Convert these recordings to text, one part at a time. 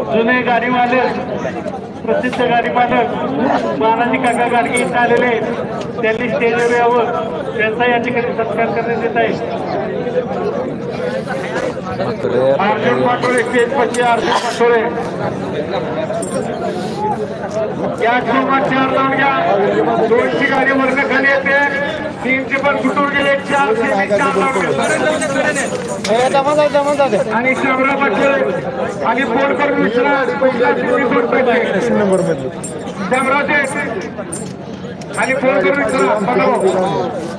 जुने गाडी मालक प्रसिद्ध गाडी मालक महाराजी काका गाडगे इथं आलेले त्यांनी स्टेजवर यावं त्यांचा या ठिकाणी सत्कार करण्यात येत आहे। अर्जुन पाटोळे स्टेज पक्षी अर्जुन पाटोळे या सोबत 4 लावून घ्या 2ची गाडी वर्ग खाली येते 3ची पण कुठून गेले 4 आणि शंभरा पाटोळे आणि बोलकर मिश्रा नंबर मध्ये शंभराचे आणि बोलकर मिश्रा बघा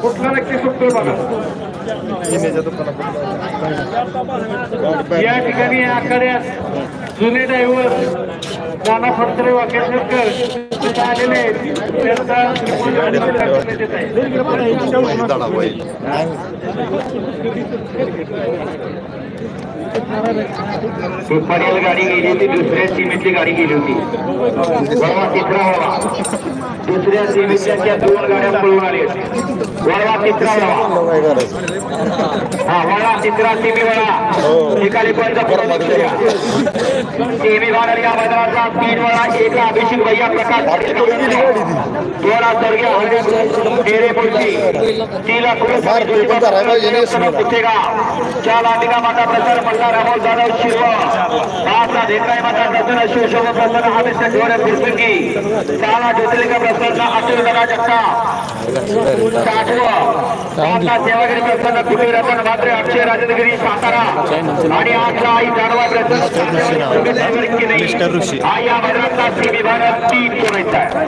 कुठला नक्की सुटतोय बघा या ठिकाणी आखाड्यात जुने ड्रायव्हर नाना फडतरे वाकेशकर आलेले पडेल गाडी गेली होती दुसऱ्या सीमेतली गाडी गेली होती वळवा तिसरा वळवा दुसऱ्या सीमेतल्या 2 गाड्या पळून आल्या वळवा तिसरा वळवा हा वळवा तिसरा सीमे वळा एकाली पण सीमे भागात या मैदानाचा 3 वळा एकला अभिषेक भैया प्रकाश 2 सर्ग्या डेरे पुढची 3 कुठेगा 4 अंबिका माता प्रसाद मल्हार अमोल जाधव शिरवा 5 ढेकराई माता प्रसन्न शिवशोभा प्रसन्न हमेशा डोळे फुरसुंगी 6 ज्योतिर्लिंग प्रसन्न अतुल दादा जगता 7 सेवागिरी प्रसन्न कुटीर रतन मात्रे अक्षय राजनगिरी सातारा आणि 8 आई जानवा प्रसन्न आई या मैदानातला सी विभागात 3 कोणाचा आहे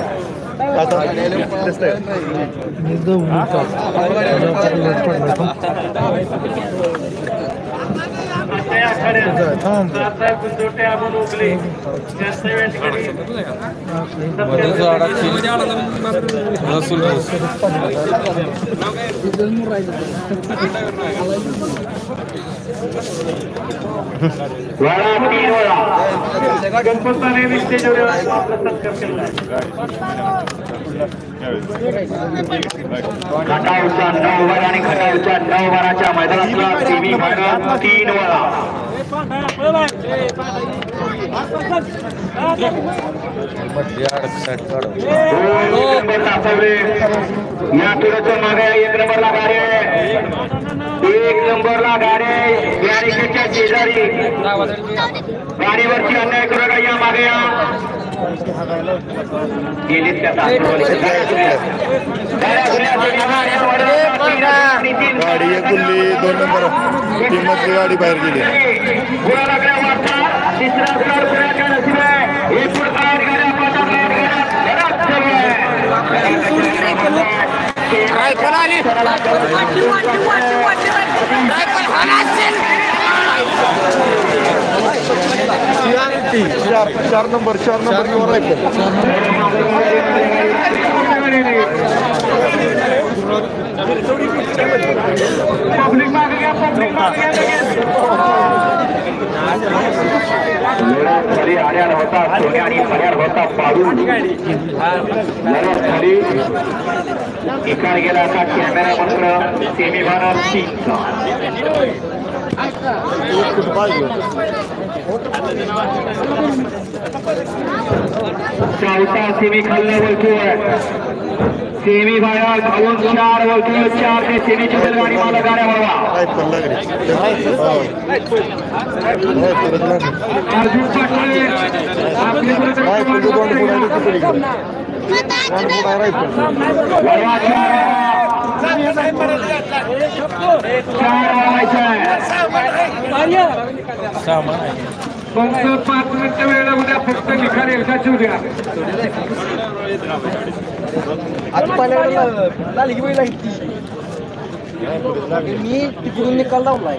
गणपताने खटावचा 9 वर आणि खटावच्या 9 वराच्या मैदानातला सेमी भागात 3 वरा या तुरच्या मागे 1 नंबरला गाडी आहे 1 नंबरला गाडी बॅरिकेडच्या शेजारी गाडीवरची अन्याय करू नका या मागे या गेलीत त्याचा गाडी गुल्ली 2 नंबर टीमची गाडी बाहेर गेली गुळा लागल्यावर तिसरा स्टार पुण्याच्या नशिबे हे पुढचा गाड्या पाटा काय कराली चार नंबर खरी आर्यान होता सोन्या आणि पर्यार होता पाडू खरी एकाड गेला असा कॅमेरा मात्र सेमी भागात 3 चौथा सेमी खाल्ला बोलतोय सेमी भागात खाऊन 4 बोलतोय 4 ते सेमीची गाडी मला गाड्या वळवा अर्जुन पाटोळे फक्त 5 मिनिटं वेळ उद्या फक्त निखार एकदाची उद्या मी तिकडून निकाल लावलाय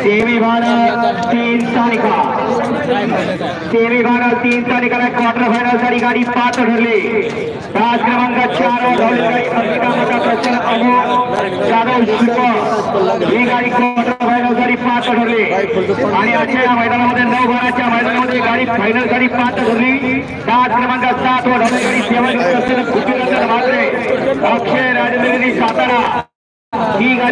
सेमी भागात 3 तालिका क्वार्टर फायनल साठी गाडी 5 ठरली 5 क्रमांक 4 अंबिका माता प्रसन्न अमोल जाधव शिरवा ही गाडी क्वार्टर फायनल साठी 5 ठरली आणि आजच्या या मैदानामध्ये 9 भराच्या मैदानामध्ये गाडी फायनल साठी 5 ठरली 5 क्रमांक 7 वर गाडी सेवागिरी प्रसन्न कुटीर रतन मात्रे अक्षय राजनगिरी सातारा ही गाडी